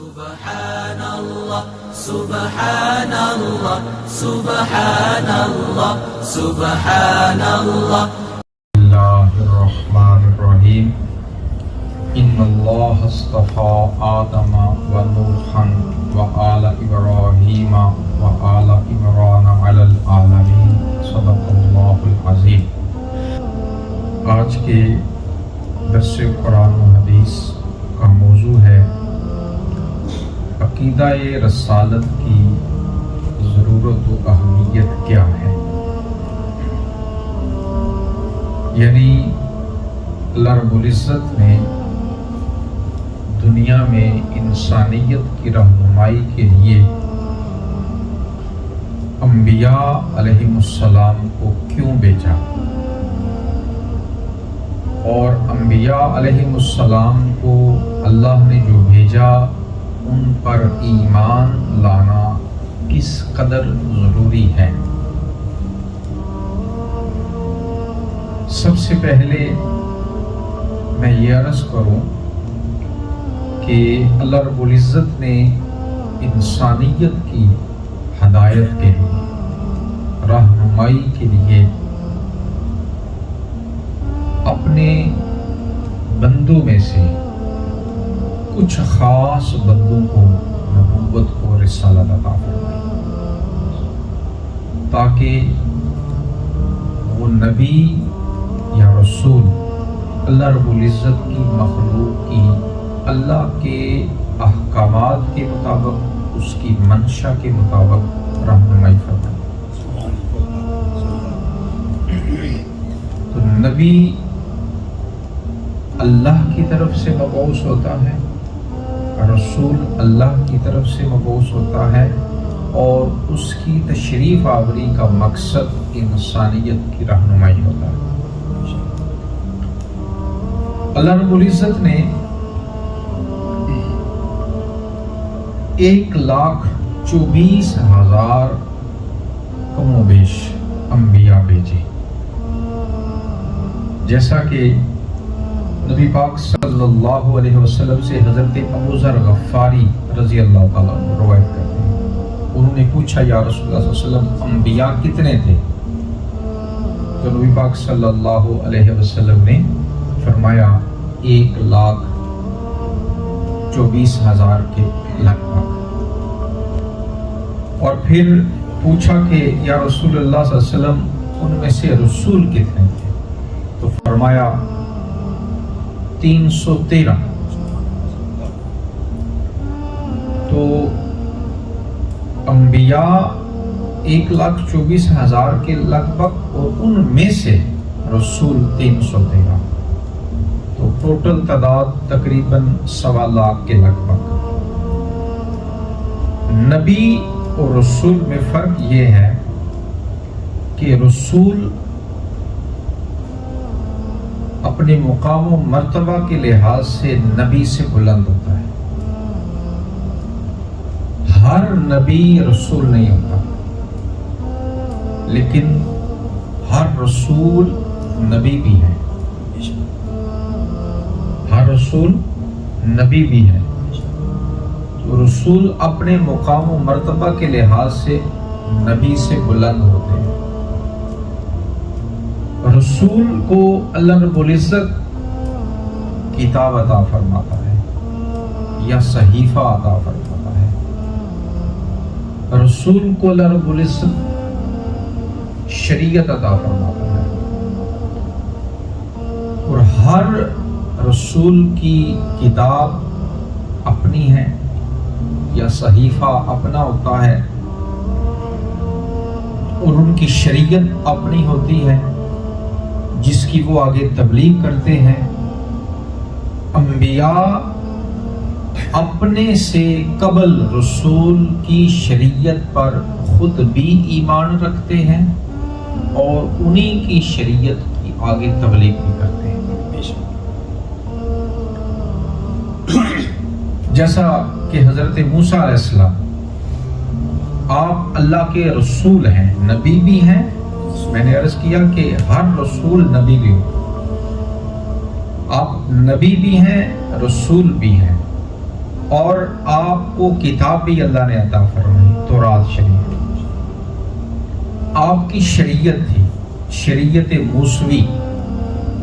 سبحان اللہ سبحان اللہ سبحان اللہ سبحان اللہ بسم اللہ الرحمن الرحیم ان اللہ اصطفى آدم و نوحا و آل ابراہیم و آل عمران علی العالمین صدق اللہ العظیم۔ آج کے درس قرآن و حدیث کا موضوع ہے عقیدہ رسالت کی ضرورت و اہمیت کیا ہے، یعنی اللہ رب العزت نے دنیا میں انسانیت کی رہنمائی کے لیے انبیاء علیہم السلام کو کیوں بھیجا، اور انبیاء علیہم السلام کو اللہ نے جو بھیجا ان پر ایمان لانا کس قدر ضروری ہے۔ سب سے پہلے میں یہ عرض کروں کہ اللہ رب العزت نے انسانیت کی ہدایت کے لیے، رہنمائی کے لیے اپنے بندوں میں سے کچھ خاص بندوں کو نبوت اور رسالت عطا فرمائی، تاکہ وہ نبی یا رسول اللہ رب العزت کی مخلوق کی اللہ کے احکامات کے مطابق، اس کی منشا کے مطابق رہنمائی فرمائے۔ تو نبی اللہ کی طرف سے مبعوث ہوتا ہے، رسول اللہ کی طرف سے مبعوث ہوتا ہے، اور اس کی تشریف آوری کا مقصد انسانیت کی رہنمائی ہوتا ہے۔ اللہ رب العزت نے 1,24,000 کم و بیش انبیاء بھیجے، جیسا کہ نبی پاک صلی اللہ علیہ وسلم سے حضرت ابو ذر غفاری رضی اللہ تعالیٰ عنہ روایت کرتے ہیں۔ انہوں نے پوچھا یا رسول اللہ صلی اللہ علیہ وسلم انبیاء کتنے تھے؟ تو نبی پاک صلی اللہ علیہ وسلم نے فرمایا 1,24,000 کے لگ بھگ۔ اور پھر پوچھا کہ یا رسول اللہ صلی اللہ علیہ وسلم ان میں سے رسول کتنے تھے؟ تو فرمایا 313۔ تو انبیاء 1,24,000 کے لگ بھگ، اور ان میں سے رسول 313، تو ٹوٹل تعداد تقریباً 1.25 لاکھ کے لگ بھگ۔ نبی اور رسول میں فرق یہ ہے کہ رسول اپنے مقام و مرتبہ کے لحاظ سے نبی سے بلند ہوتا ہے۔ ہر نبی رسول نہیں ہوتا، لیکن ہر رسول نبی بھی ہے، ہر رسول نبی بھی ہے۔ تو رسول اپنے مقام و مرتبہ کے لحاظ سے نبی سے بلند ہوتے ہیں۔ رسول کو اللہ رب العزت کتاب عطا فرماتا ہے یا صحیفہ عطا فرماتا ہے۔ رسول کو اللہ رب العزت شریعت عطا فرماتا ہے، اور ہر رسول کی کتاب اپنی ہے یا صحیفہ اپنا ہوتا ہے، اور ان کی شریعت اپنی ہوتی ہے جس کی وہ آگے تبلیغ کرتے ہیں۔ انبیاء اپنے سے قبل رسول کی شریعت پر خود بھی ایمان رکھتے ہیں، اور انہی کی شریعت کی آگے تبلیغ بھی کرتے ہیں۔ جیسا کہ حضرت موسیٰ علیہ السلام، آپ اللہ کے رسول ہیں، نبی بھی ہیں۔ میں نے عرض کیا کہ ہر رسول نبی بھی ہو، آپ نبی بھی ہیں، رسول بھی ہیں، اور آپ کو کتاب بھی اللہ نے عطا فرمائی، تورات شریف۔ آپ کی شریعت تھی، شریعت موسوی،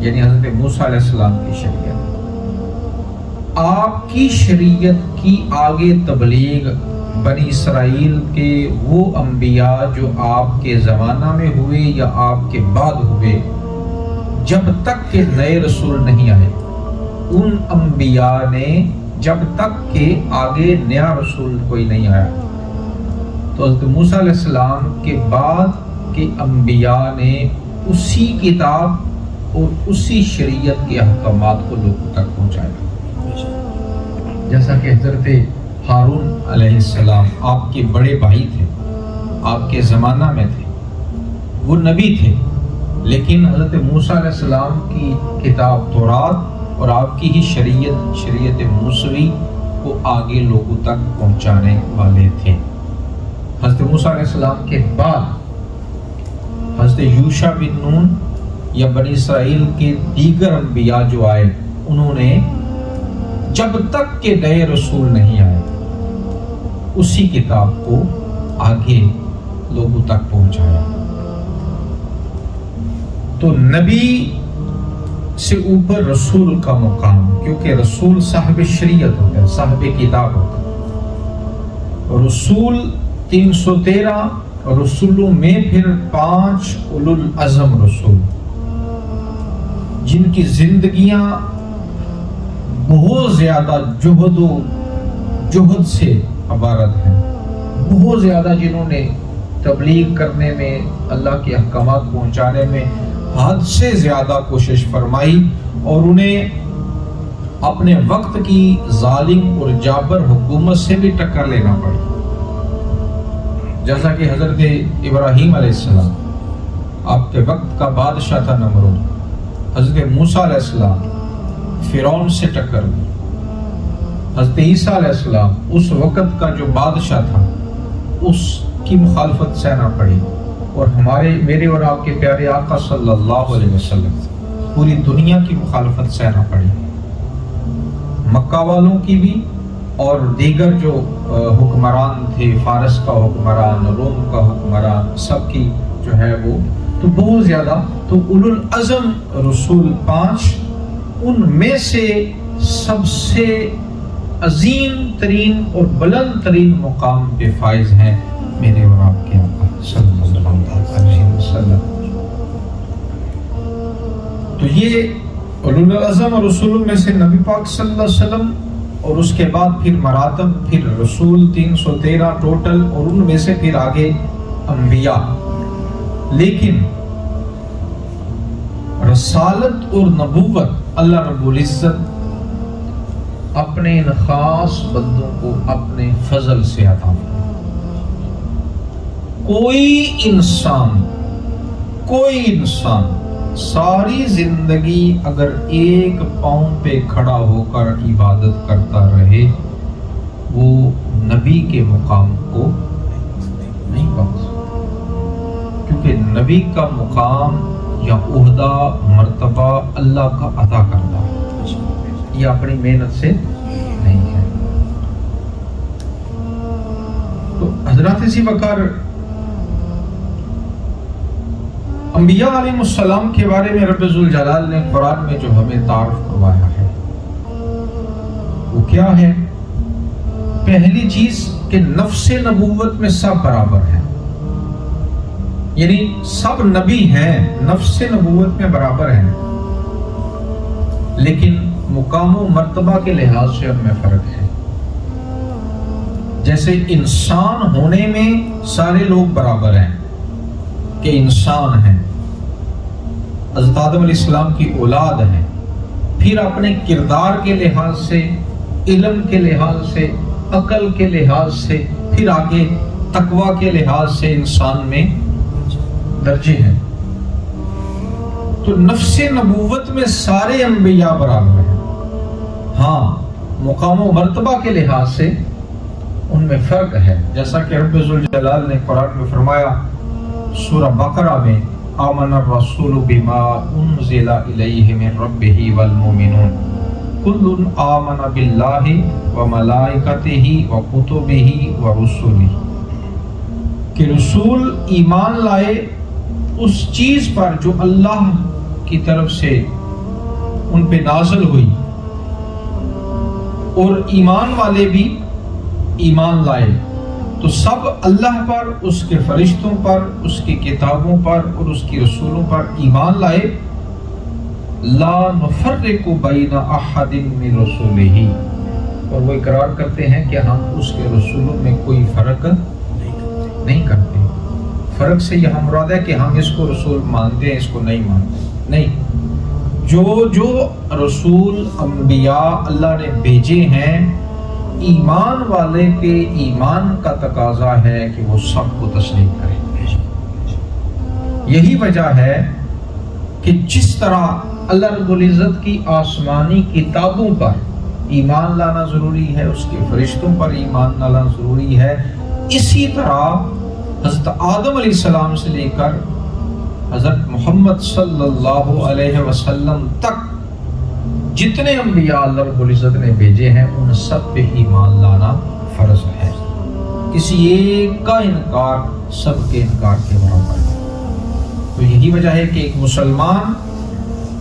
یعنی حضرت موسیٰ علیہ السلام کی شریعت۔ آپ کی شریعت کی آگے تبلیغ بنی اسرائیل کے وہ انبیاء جو آپ کے زمانہ میں ہوئے یا آپ کے بعد ہوئے، جب تک کہ نئے رسول نہیں آئے، ان انبیاء نے جب تک کہ آگے نیا رسول کوئی نہیں آیا، تو حضرت موسیٰ علیہ السلام کے بعد کے انبیاء نے اسی کتاب اور اسی شریعت کے احکامات کو لوگوں تک پہنچایا۔ جیسا کہ حضرت ہارون علیہ السلام آپ کے بڑے بھائی تھے، آپ کے زمانہ میں تھے، وہ نبی تھے، لیکن حضرت موسیٰ علیہ السلام کی کتاب تورات اور آپ کی ہی شریعت موسوی کو آگے لوگوں تک پہنچانے والے تھے۔ حضرت موسیٰ علیہ السلام کے بعد حضرت یوشع بن نون یا بنی اسرائیل کے دیگر انبیاء جو آئے، انہوں نے جب تک کہ نئے رسول نہیں آئے اسی کتاب کو آگے لوگوں تک پہنچایا۔ تو نبی سے اوپر رسول کا مقام، کیونکہ رسول صاحب شریعت ہوتا ہے، صاحب کتاب ہوتا ہے۔ رسول 313 رسولوں میں پھر 5 اولو العزم رسول، جن کی زندگیاں بہت زیادہ جہد سے عبارت ہیں، بہت زیادہ جنہوں نے تبلیغ کرنے میں، اللہ کے احکامات پہنچانے میں حد سے زیادہ کوشش فرمائی، اور انہیں اپنے وقت کی ظالم اور جابر حکومت سے بھی ٹکر لینا پڑی، جیسا کہ حضرت ابراہیم علیہ السلام آپ کے وقت کا بادشاہ تھا نمرود، حضرت موسیٰ علیہ السلام فرعون سے ٹکر دی، حضرت عیسیٰ علیہ السلام اس وقت کا جو بادشاہ تھا اس کی مخالفت سہنا پڑی، اور میرے اور آپ کے پیارے آقا صلی اللہ علیہ وسلم پوری دنیا کی مخالفت سہنا پڑی، مکہ والوں کی بھی اور دیگر جو حکمران تھے، فارس کا حکمران، روم کا حکمران، سب کی جو ہے وہ تو بہت زیادہ۔ تو اولو العزم رسول 5، ان میں سے سب سے عظیم ترین اور بلند ترین مقام پہ فائز ہیں میرے اور آپ کے آقا صلی اللہ علیہ وسلم۔ تو یہ اولو العزم رسولوں میں سے نبی پاک صلی اللہ علیہ وسلم، اور اس کے بعد پھر مراتب، پھر رسول 313 ٹوٹل، اور ان میں سے پھر آگے انبیاء۔ لیکن رسالت اور نبوت اللہ رب العزت اپنے ان خاص بندوں کو اپنے فضل سے عطا فرماتا۔ کوئی انسان ساری زندگی اگر ایک پاؤں پہ کھڑا ہو کر عبادت کرتا رہے، وہ نبی کے مقام کو نہیں پا سکتا، کیونکہ نبی کا مقام یا عہدہ مرتبہ اللہ کا عطا کرتا ہے، یہ اپنی محنت سے نہیں ہے۔ تو حضرات اسی وقار انبیاء علیہ السلام کے بارے میں رب ذوالجلال نے قرآن میں جو ہمیں تعارف کروایا ہے وہ کیا ہے؟ پہلی چیز کہ نفس نبوت میں سب برابر ہیں، یعنی سب نبی ہیں، نفس نبوت میں برابر ہیں، لیکن مقام و مرتبہ کے لحاظ سے ان میں فرق ہے۔ جیسے انسان ہونے میں سارے لوگ برابر ہیں کہ انسان ہیں، حضرت آدم علیہ السلام کی اولاد ہیں، پھر اپنے کردار کے لحاظ سے، علم کے لحاظ سے، عقل کے لحاظ سے، پھر آگے تقوی کے لحاظ سے انسان میں درجے ہیں۔ تو نفس نبوت میں سارے انبیاء برابر ہیں، ہاں مقام و مرتبہ کے لحاظ سے ان میں فرق ہے، جیسا کہ رب ذوالجلال نے قرآن میں فرمایا سورہ بقرہ میں، آمن الرسول بما انزل الیہ من ربہ والمؤمنون کل آمن باللہ و ملائکتہ و کتبہ و رسلہ، کہ رسول ایمان لائے اس چیز پر جو اللہ کی طرف سے ان پہ نازل ہوئی، اور ایمان والے بھی ایمان لائے، تو سب اللہ پر، اس کے فرشتوں پر، اس کی کتابوں پر اور اس کی رسولوں پر ایمان لائے، لا نفرق بین احد من رسولہ، اور وہ اقرار کرتے ہیں کہ ہم اس کے رسولوں میں کوئی فرق نہیں کرتے۔ فرق سے یہ مراد ہے کہ ہم اس کو رسول مانتے ہیں، اس کو نہیں مانتے، نہیں، جو رسول انبیاء اللہ نے بھیجے ہیں، ایمان والے کے ایمان کا تقاضا ہے کہ وہ سب کو تسلیم کرے۔ یہی وجہ ہے کہ جس طرح اللہ رب العزت کی آسمانی کتابوں پر ایمان لانا ضروری ہے، اس کے فرشتوں پر ایمان لانا ضروری ہے، اسی طرح حضرت آدم علیہ السلام سے لے کر حضرت محمد صلی اللہ علیہ وسلم تک جتنے انبیاء اللہ رب العزت نے بھیجے ہیں، ان سب پہ ایمان لانا فرض ہے۔ کسی ایک کا انکار سب کے انکار کے برابر ہے۔ تو یہی وجہ ہے کہ ایک مسلمان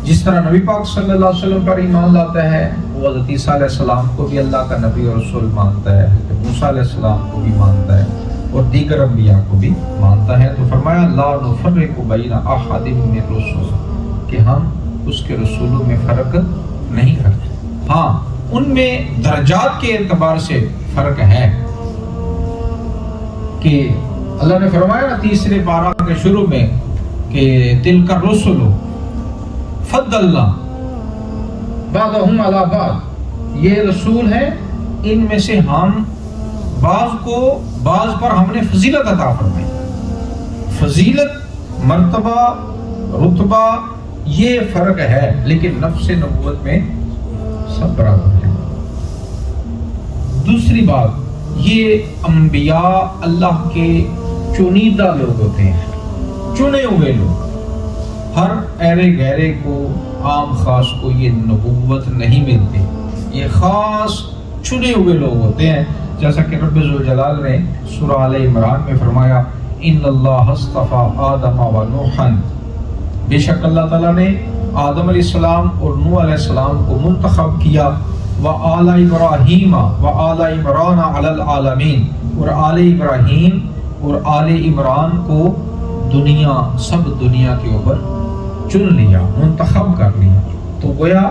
جس طرح نبی پاک صلی اللہ علیہ وسلم پر ایمان لاتا ہے، وہ حضرت عیسیٰ علیہ السلام کو بھی اللہ کا نبی اور رسول مانتا ہے، حضرت موسیٰ علیہ السلام کو بھی مانتا ہے اور دیگر انبیاء کو بھی مانتا ہے۔ تو فرمایا لا نفرق بین احد من رسول، کہ ہم اس کے رسولوں میں فرق نہیں کرتے۔ ہاں، ان میں درجات کے اعتبار سے فرق ہے کہ اللہ نے فرمایا نا تیسرے پارہ کے شروع میں کہ تلک الرسل فضلنا بعضهم علی بعض، یہ رسول ہیں، ان میں سے ہم بعض کو بعض پر ہم نے فضیلت عطا فرمائی۔ فضیلت، مرتبہ، رتبہ، یہ فرق ہے، لیکن نفس نبوت میں سب برابر ہے۔ دوسری بات، یہ انبیاء اللہ کے چنیدہ لوگ ہوتے ہیں، چنے ہوئے لوگ۔ ہر ایرے گہرے کو، عام خاص کو یہ نبوت نہیں ملتی، یہ خاص چنے ہوئے لوگ ہوتے ہیں، جیسا کہ رب ذوالجلال نے سورہ آل عمران میں فرمایا ان اللہ اصطفیٰ آدم و نوحا، بے شک اللہ تعالیٰ نے آدم علیہ السلام اور نوح علیہ السلام کو منتخب کیا، وآل ابراہیم وآل عمران علی العالمین، اور آل ابراہیم اور آل عمران کو دنیا، سب دنیا کے اوپر چن لیا، منتخب کر لیا۔ تو گویا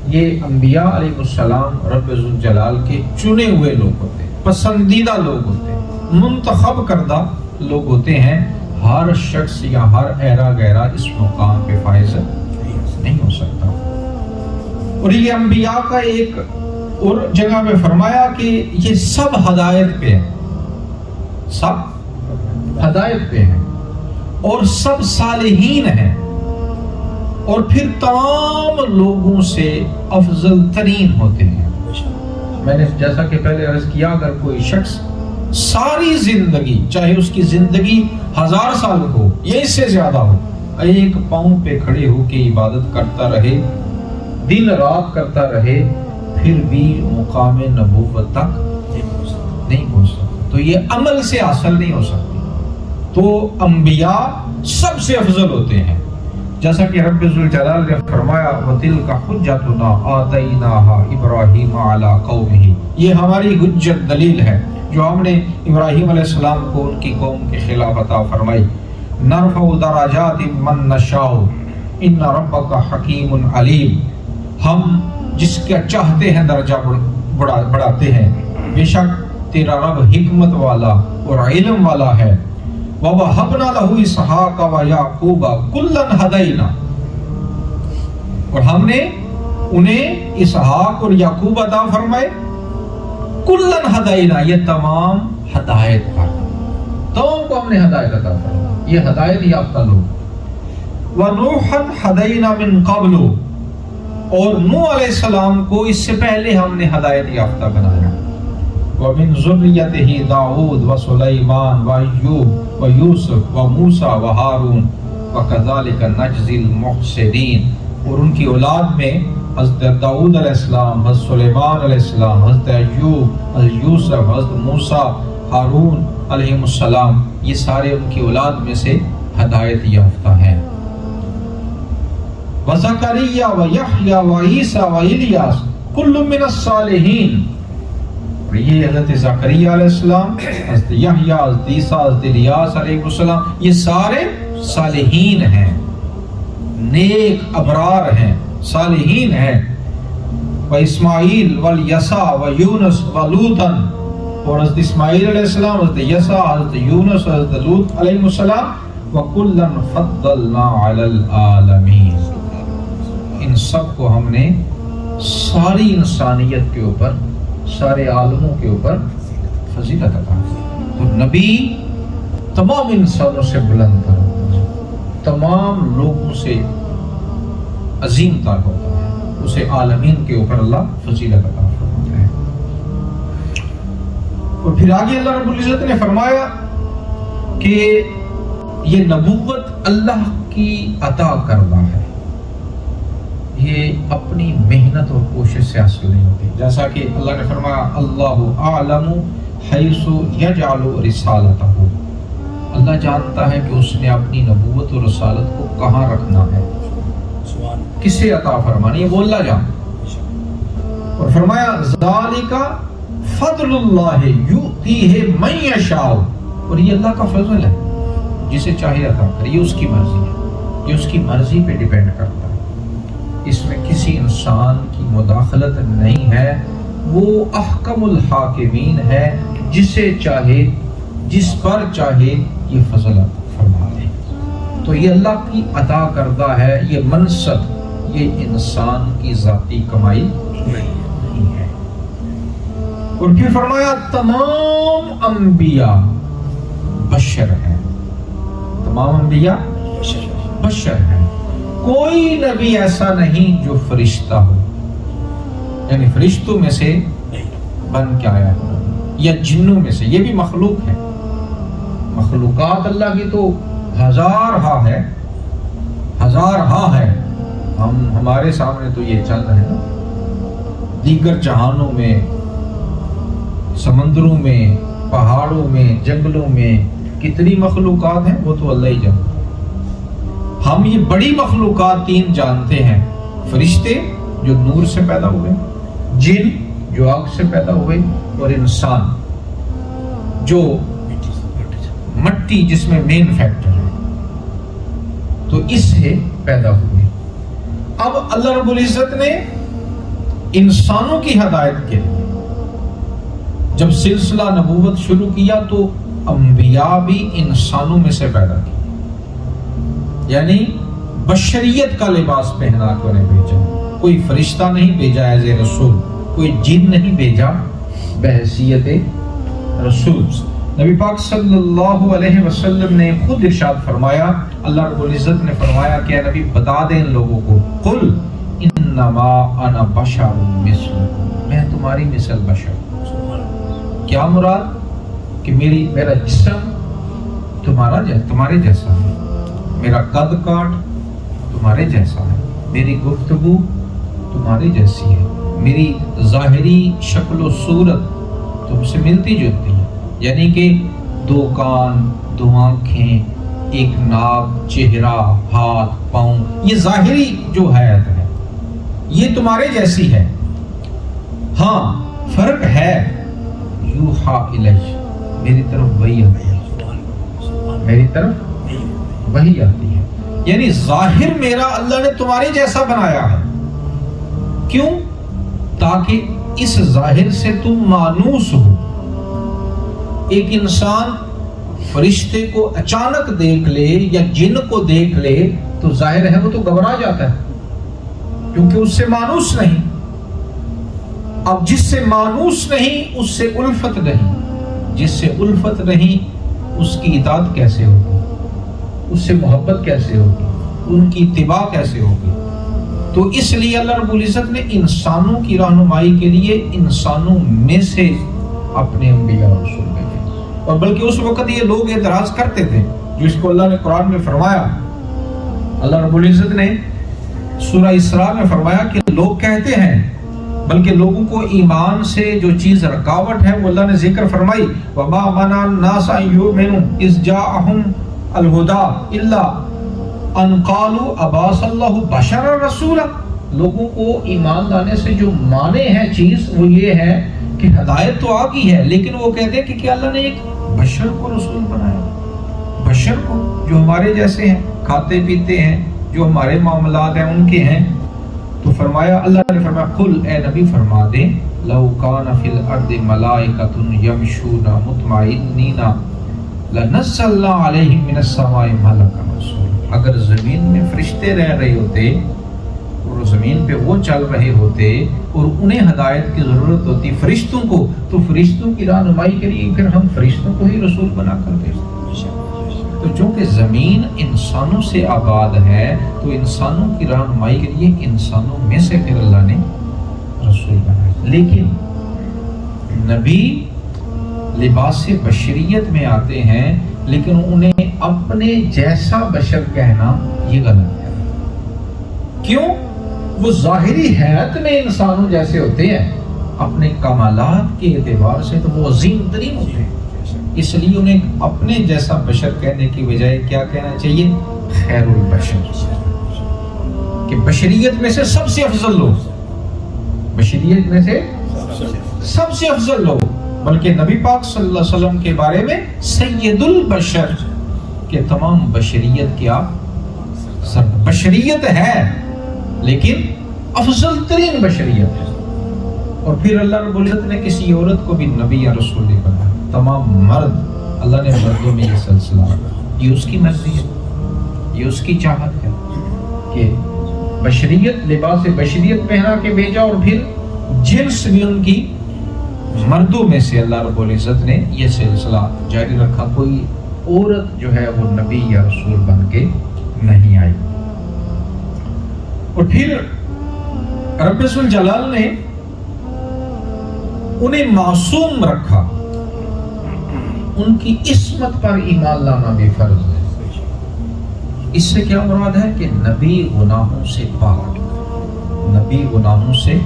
یہ انبیاء علیہ السلام رب ذوالجلال کے چنے ہوئے لوگ ہوتے ہیں، پسندیدہ لوگ ہوتے ہیں، منتخب کردہ لوگ ہوتے ہیں۔ ہر شخص یا ہر ایرا گہرا اس مقام پہ فائز نہیں ہو سکتا۔ اور یہ انبیاء کا ایک اور جگہ میں فرمایا کہ یہ سب ہدایت پہ ہیں، سب ہدایت پہ ہیں اور سب صالحین ہیں، اور پھر تمام لوگوں سے افضل ترین ہوتے ہیں۔ میں نے جیسا کہ پہلے عرض کیا، اگر کوئی شخص ساری زندگی، چاہے اس کی زندگی 1000 سال ہو یا اس سے زیادہ ہو، ایک پاؤں پہ کھڑے ہو کے عبادت کرتا رہے، دن رات کرتا رہے، پھر بھی مقام نبوت تک نہیں پہنچ سکتا۔ تو یہ عمل سے حاصل نہیں ہو سکتی۔ تو انبیاء سب سے افضل ہوتے ہیں، جیسا کہ رب ذوالجلال نے فرمایا وَتِلْكَ حُجَّتُنَا آتَيْنَاهَا إِبْرَاهِيمَ عَلَىٰ قَوْمِهِ، یہ ہماری حجت دلیل ہے جو ہم نے ابراہیم علیہ السلام کو ان کی قوم کے خلاف عطا فرمائی۔ نَرْفَعُ دَرَجَاتٍ مَّن نَّشَاءُ إِنَّ رَبَّكَ حَكِيمٌ عَلِيمٌ، ہم جس کا چاہتے ہیں درجہ بڑھاتے ہیں، بے شک تیرا رب حکمت والا اور علم والا ہے۔ وَوَهَبْنَا لَهُ إِسْحَاقَ وَيَعْقُوبَ كُلًّا هَدَيْنَا، اور ہم نے انہیں اسحاق اور یعقوب عطا فرمائے، کُلًّا هَدَيْنَا، یہ تمام ہدایت پر، تمام کو ہم نے ہدایت عطا فرمائی، یہ ہدایت یافتہ لوگ۔ وَنُوحًا هَدَيْنَا مِن قَبْلُ، اور نوح علیہ السلام کو اس سے پہلے ہم نے ہدایت یافتہ بنایا۔ وَمِن ذُرِّيَّتِهِ داؤد وسلیمان وأیوب ویوسف وموسیٰ وہارون وَكَذَلِكَ نَجْزِي الْمُحْسِنِينَ، اور ان کی اولاد میں حضرت داؤد علیہ السلام، حضرت سلیمان علیہ السلام، حضرت ایوب، حضرت یوسف، حضرت موسیٰ، ہارون علیہ السلام، یہ سارے ان کی اولاد میں سے ہدایت یافتہ ہیں۔ وزکریا ویحییٰ وعیسیٰ والیاس کل من الصالحین، اور یہ حضرت زکریا علیہ السلام، حضرت یحییٰ، حضرت عیسیٰ، حضرت الیاس علیہ السلام، یہ سارے صالحین ہیں، نیک ابرار ہیں، صالحین ہیں۔ واسماعیل والیسع ویونس ولوطا، اور حضرت اسماعیل علیہ السلام، حضرت یسع، حضرت یونس، حضرت لوط علیہ السلام، وَكُلًّا فَضَّلْنَا عَلَى الْعَالَمِينَ، ان سب کو ہم نے ساری انسانیت کے اوپر، سارے عالموں کے اوپر فضیلت عطا کی۔ تو نبی تمام انسانوں سے بلند تر ہوتا ہے، تمام لوگوں سے عظیم تر ہوتا ہے، اسے عالمین کے اوپر اللہ فضیلت عطا فرماتا ہے۔ اور پھر آگے اللہ رب العزت نے فرمایا کہ یہ نبوت اللہ کی عطا کردہ ہے، یہ اپنی محنت اور کوشش سے حاصل نہیں ہوتی، جیسا کہ اللہ نے فرمایا اللہ اعلم حیث یجعل رسالتہ، اللہ جانتا ہے کہ اس نے اپنی نبوت اور رسالت کو کہاں رکھنا ہے، کسے عطا فرمانی ہے، وہ اللہ جانتا۔ اور فرمایا ذالک فضل اللہ یؤتیہ من یشاء، اور یہ اللہ کا فضل ہے، جسے چاہے عطا کرے، یہ اس کی مرضی ہے، یہ اس کی مرضی پہ ڈیپینڈ کرتا ہے، اس میں کسی انسان کی مداخلت نہیں ہے، وہ احکم الحاکمین ہے، جسے چاہے، جس پر چاہے یہ فضل فرما دے۔ تو یہ اللہ کی عطا کردہ ہے، یہ منصب، یہ انسان کی ذاتی کمائی نہیں ہے۔ اور پھر فرمایا تمام انبیاء بشر ہیں، تمام انبیاء بشر ہیں، کوئی نبی ایسا نہیں جو فرشتہ ہو، یعنی فرشتوں میں سے بن کے آیا ہو، یا جنوں میں سے، یہ بھی مخلوق ہے، مخلوقات اللہ کی تو ہزارہا ہے، ہزارہا ہے، ہمارے سامنے تو یہ چل رہے ہیں نا، دیگر جہانوں میں، سمندروں میں، پہاڑوں میں، جنگلوں میں کتنی مخلوقات ہیں، وہ تو اللہ ہی جانتا۔ ہم یہ بڑی مخلوقات تین جانتے ہیں، فرشتے جو نور سے پیدا ہوئے، جن جو آگ سے پیدا ہوئے، اور انسان جو مٹی جس میں مین فیکٹر ہے، تو اس سے پیدا ہوئے۔ اب اللہ رب العزت نے انسانوں کی ہدایت کے لیے جب سلسلہ نبوت شروع کیا تو انبیاء بھی انسانوں میں سے پیدا کی، یعنی بشریت کا لباس پہنا کے انہیں بھیجا، کوئی فرشتہ نہیں بھیجا ایز اے رسول، کوئی جن نہیں بھیجا بحیثیت رسول۔ نبی پاک صلی اللہ علیہ وسلم نے خود ارشاد فرمایا، اللہ رب العزت نے فرمایا کہ اے نبی بتا دیں ان لوگوں کو، قل انما انا بشر مثلکم، میں تمہاری مثل بشر ہوں۔ کیا مراد؟ کہ میرا جسم تمہارے جیسا ہے، میرا قد کاٹ تمہارے جیسا ہے، میری گفتگو تمہاری جیسی ہے، میری ظاہری شکل و صورت تم سے ملتی جلتی ہے، یعنی کہ دو کان، دو آنکھیں، ایک ناک، چہرہ، ہاتھ، پاؤں، یہ ظاہری جو حیات ہے یہ تمہارے جیسی ہے۔ ہاں فرق ہے، یوحا الیہ، میری طرف وحی آتی ہے، میری طرف وحی آتی ہے، یعنی ظاہر میرا اللہ نے تمہارے جیسا بنایا ہے۔ کیوں؟ تاکہ اس ظاہر سے تم مانوس ہو۔ ایک انسان فرشتے کو اچانک دیکھ لے یا جن کو دیکھ لے تو ظاہر ہے وہ تو گھبرا جاتا ہے، کیونکہ اس سے مانوس نہیں۔ اب جس سے مانوس نہیں اس سے الفت نہیں، جس سے الفت نہیں اس کی اطاعت کیسے ہوگی، اس سے محبت کیسے ہوگی، ان کی اتباع کیسے ہوگی؟ تو اس لیے اللہ رب العزت نے انسانوں کی رہنمائی کے لیے انسانوں میں سے اپنے انبیاء اور رسول بھیجے، اور بلکہ اس وقت یہ لوگ اعتراض کرتے تھے، جو اس کو اللہ نے قرآن میں فرمایا، اللہ رب العزت نے سورہ اسراء میں فرمایا کہ لوگ کہتے ہیں، بلکہ لوگوں کو ایمان سے جو چیز رکاوٹ ہے وہ اللہ نے ذکر فرمائی، وَمَا مَنَعَ النَّاسَ أَن يُؤْمِنُوا إِذْ جَاءَهُمُ الْهُدَىٰ إِلَّا أَن قَالُوا أَبَعَثَ اللَّهُ بَشَرًا رَسُولًا۔ لوگوں کو ایمان لانے سے جو مانے ہیں چیز وہ یہ ہے کہ ہدایت تو آ گئی ہے، لیکن وہ کہتے ہیں کہ کیا اللہ نے ایک بشر کو رسول بنایا، بشر کو جو ہمارے جیسے ہیں، کھاتے پیتے ہیں، جو ہمارے معاملات ہیں ان کے ہیں۔ تو فرمایا، اللہ نے فرمایا قل، اے نبی فرما دیں، لو کان فی الارض ملائکۃ یمشون مطمئنین لنزلنا علیہم من السماء ملکا رسولا۔ اگر زمین میں فرشتے رہ رہے ہوتے اور زمین پہ وہ چل رہے ہوتے اور انہیں ہدایت کی ضرورت ہوتی فرشتوں کو، تو فرشتوں کی رہنمائی کے لیے پھر ہم فرشتوں کو ہی رسول بنا کر بھیجتے۔ تو چونکہ زمین انسانوں سے آباد ہے تو انسانوں کی رہنمائی کے لیے انسانوں میں سے پھر اللہ نے رسول بنائے۔ لیکن نبی لباس بشریت میں آتے ہیں، لیکن انہیں اپنے جیسا بشر کہنا یہ غلط ہے۔ کیوں؟ وہ ظاہری حیات میں انسانوں جیسے ہوتے ہیں، اپنے کمالات کے اعتبار سے تو وہ عظیم ترین ہوتے ہیں، اس لیے انہیں اپنے جیسا بشر کہنے کی بجائے کیا کہنا چاہیے؟ خیر البشر، کہ بشریت میں سے سب سے افضل لوگ، بشریت میں سے سب سے افضل لوگ، بلکہ نبی پاک صلی اللہ علیہ وسلم کے بارے میں سید البشر، کہ تمام بشریت کیا سب بشریت ہے لیکن افضل ترین بشریت ہے۔ اور پھر اللہ رب العزت نے کسی عورت کو بھی نبی یا رسول نہیں بنایا، تمام مرد اللہ نے مردوں میں یہ سلسلہ رکھا، یہ اس کی مرضی ہے، یہ اس کی چاہت ہے کہ بشریت، لباس بشریت پہنا کے بھیجا، اور پھر جنس بھی ان کی مردوں میں سے اللہ رب العزت نے یہ سلسلہ جاری رکھا، کوئی عورت جو ہے وہ نبی یا رسول بن کے نہیں آئی۔ اور پھر رب ذوالجلال نے انہیں معصوم رکھا، ان کی عصمت پر ایمان لانا بھی فرض ہے۔ اس سے کیا مراد ہے کہ نبی گناہوں سے پاک، نبی گناہوں سے،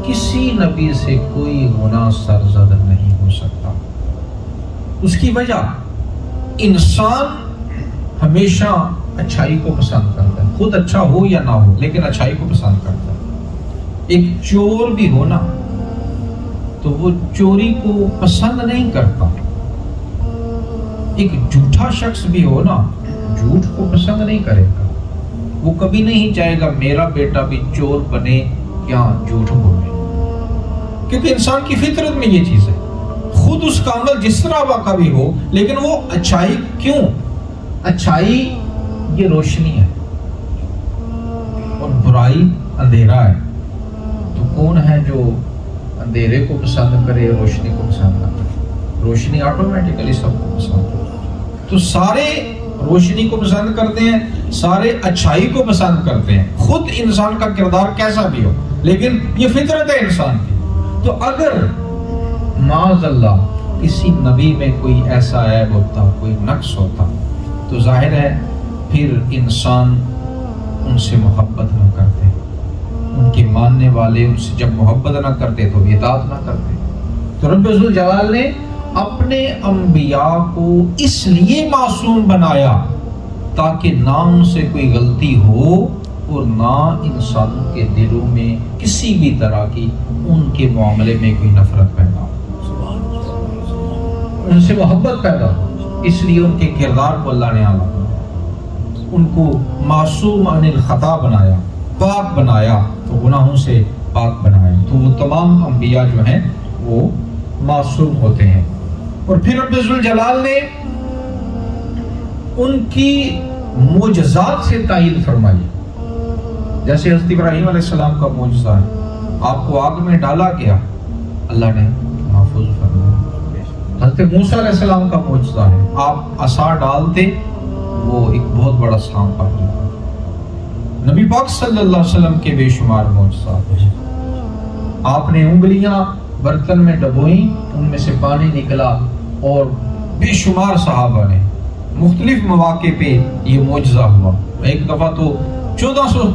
کسی نبی سے کوئی گناہ سرزد نہیں ہو سکتا۔ اس کی وجہ، انسان ہمیشہ اچھائی کو پسند کرتا ہے، خود اچھا ہو یا نہ ہو لیکن اچھائی کو پسند کرتا ہے۔ ایک چور بھی ہو نا تو وہ چوری کو پسند نہیں کرتا، ایک جھوٹا شخص بھی ہو نا جھوٹ کو پسند نہیں کرے گا، وہ کبھی نہیں چاہے گا میرا بیٹا بھی چور بنے یا جھوٹ بولے، کیونکہ انسان کی فطرت میں یہ چیز ہے، خود اس کا عمل جس طرح واقع بھی ہو لیکن وہ اچھائی، کیوں؟ اچھائی یہ روشنی ہے اور برائی اندھیرا ہے، تو کون ہے جو اندھیرے کو پسند کرے، روشنی کو پسند نہ کرے؟ روشنی آٹومیٹکلی سب کو پسند کرے، تو سارے روشنی کو پسند کرتے ہیں، سارے اچھائی کو پسند کرتے ہیں، خود انسان کا کردار کیسا بھی ہو، لیکن یہ فطرت ہے انسان کی۔ تو اگر معاذ اللہ کسی نبی میں کوئی ایسا عیب ہوتا، کوئی نقص ہوتا، تو ظاہر ہے پھر انسان ان سے محبت نہ کرتے، ان کے ماننے والے ان سے جب محبت نہ کرتے تو اطاعت نہ کرتے۔ تو رب ذوالجلال نے اپنے انبیاء کو اس لیے معصوم بنایا تاکہ نہ ان سے کوئی غلطی ہو اور نہ انسانوں کے دلوں میں کسی بھی طرح کی ان کے معاملے میں کوئی نفرت پیدا ہو، ان سے محبت پیدا ہو۔ اس لیے ان کے کردار کو اللہ نے اعلیٰ بنایا، ان کو معصوم عن الخطا بنایا، پاک بنایا، تو گناہوں سے پاک بنایا۔ تو وہ تمام انبیاء جو ہیں وہ معصوم ہوتے ہیں۔ اور پھر رب ذوالجلال نے ان کی معجزات سے تائید فرمائی، جیسے حضرت ابراہیم علیہ السلام کا معجزہ ہے، آپ کو آگ میں ڈالا گیا، اللہ نے محفوظ فرمایا۔ حضرت موسیٰ علیہ السلام کا معجزہ ہے، آپ عصا ڈالتے وہ ایک بہت بڑا سانپ بن جاتا۔ نبی پاک صلی اللہ علیہ وسلم کے بے شمار معجزات ہیں، آپ نے انگلیاں برتن میں ڈبوئیں، ان میں سے پانی نکلا، اور بے شمار صحابہ نے مختلف مواقع پہ یہ معجزہ ہوا۔ ایک دفعہ تو 1400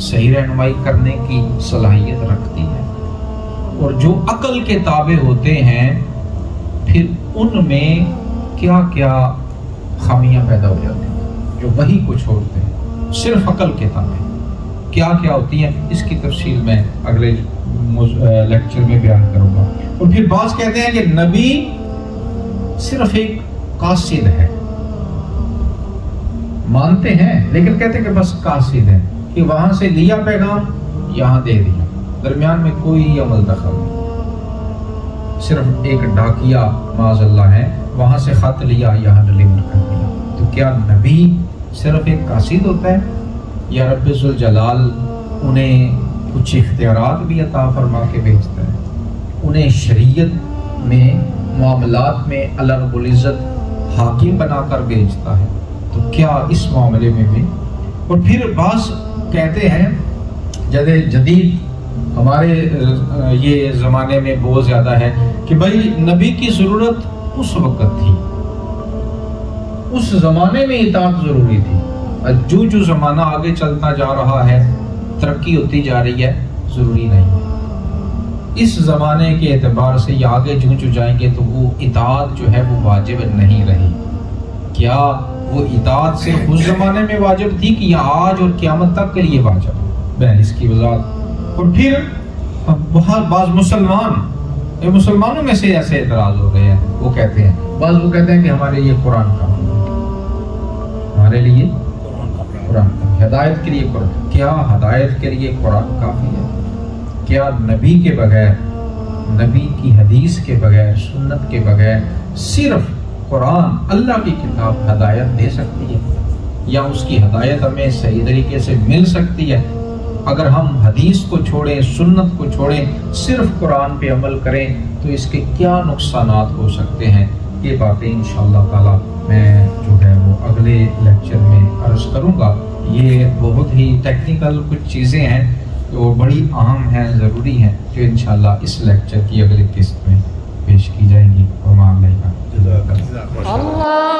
صحیح رہنمائی کرنے کی صلاحیت رکھتی ہے، اور جو عقل کے تابع ہوتے ہیں پھر ان میں کیا کیا خامیاں پیدا ہو جاتی ہیں، جو وحی کو چھوڑتے ہیں صرف عقل کے تابع کیا کیا ہوتی ہیں، اس کی تفصیل میں اگلے لیکچر میں بیان کروں گا۔ اور پھر بعض کہتے ہیں کہ نبی صرف ایک قاصد ہے، مانتے ہیں لیکن کہتے ہیں کہ بس قاصد ہے، کہ وہاں سے لیا پیغام یہاں دے دیا، درمیان میں کوئی عمل دخل نہیں، صرف ایک ڈاکیا معاذ اللہ ہے، وہاں سے خط لیا یہاں ڈلیور کر دیا۔ تو کیا نبی صرف ایک قاصد ہوتا ہے، یا رب ذوالجلال انہیں کچھ اختیارات بھی عطا فرما کے بھیجتا ہے، انہیں شریعت میں معاملات میں اللہ رب العزت حاکم بنا کر بھیجتا ہے؟ تو کیا اس معاملے میں بھی؟ اور پھر بعض کہتے ہیں جدید ہمارے یہ زمانے میں بہت زیادہ ہے کہ بھائی نبی کی ضرورت اس وقت تھی، اس زمانے میں اطاعت ضروری تھی، جو زمانہ آگے چلتا جا رہا ہے، ترقی ہوتی جا رہی ہے، ضروری نہیں ہے۔ اس زمانے کے اعتبار سے یہ آگے جو جائیں گے تو وہ اطاعت جو ہے وہ واجب نہیں رہی۔ کیا وہ اطاعت صرف اس زمانے میں واجب تھی کہ یہ آج اور قیامت تک کے لیے واجب؟ بہن اس کی وضاحت۔ اور پھر بہت بعض مسلمانوں میں سے ایسے اعتراض ہو رہے ہیں، وہ کہتے ہیں وہ کہتے ہیں کہ ہمارے لیے قرآن کافی ہے، ہمارے لیے قرآن کافی، ہدایت کے لیے قرآن۔ کیا ہدایت کے لیے قرآن کافی ہے؟ کیا نبی کے بغیر، نبی کی حدیث کے بغیر، سنت کے بغیر صرف قرآن اللہ کی کتاب ہدایت دے سکتی ہے، یا اس کی ہدایت ہمیں صحیح طریقے سے مل سکتی ہے؟ اگر ہم حدیث کو چھوڑیں، سنت کو چھوڑیں، صرف قرآن پہ عمل کریں تو اس کے کیا نقصانات ہو سکتے ہیں؟ یہ باتیں انشاءاللہ تعالی میں جو ہے وہ اگلے لیکچر میں عرض کروں گا۔ یہ بہت ہی ٹیکنیکل کچھ چیزیں ہیں جو بڑی اہم ہیں، ضروری ہیں، جو انشاءاللہ اس لیکچر کی اگلی قسط میں پیش کی جائیں گی۔ وما علینا۔ اللہ